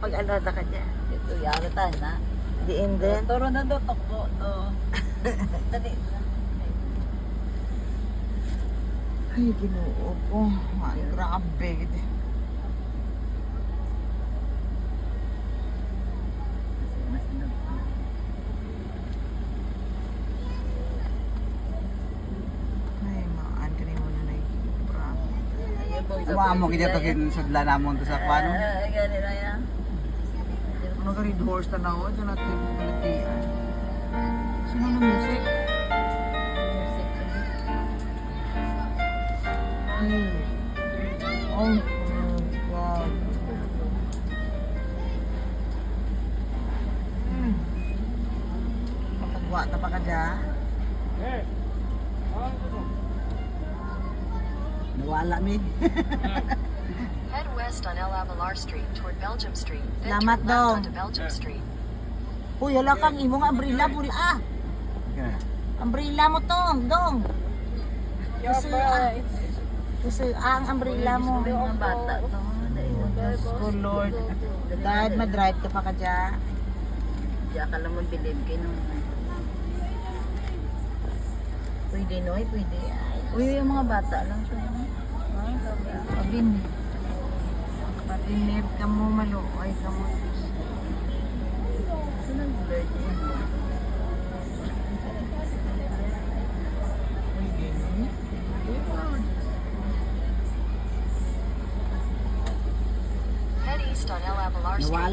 Pag-alada ka dyan. Ito, yara tayo na. Diin din. Turo na doon, takbo. Dali. Ay, ginoo ko. Ay, grabe. Ay, maan ka rin mo na naikibra. Sama mo kanya to sudla namon to sa pano. Gani na yan. Ano ka rin horse na ako? Ito natin palatian. Sino na music? Ay. Oh, God. Kapagwa na pa ka dyan? Nawala mi. Head west on El Avalar Street toward Belgium Street, then Salamat turn dong. left onto Belgium Street. Uy, wala kang imong umbrella pula. Ah. Umbrella mo tong, dong. Kasi ang umbrella mo. Mga bata to. Diyos ko, Lord. Dad, madrive ka pa ka dyan. Diyan ka lang mabilib kayo nung... Pwede noy, pwede. Uy, yung mga bata lang siya. Pabin. Patinip ka mo, maluoy ka mo. Sino nag-blurred yun? Head east on El Avalar Street. Nawala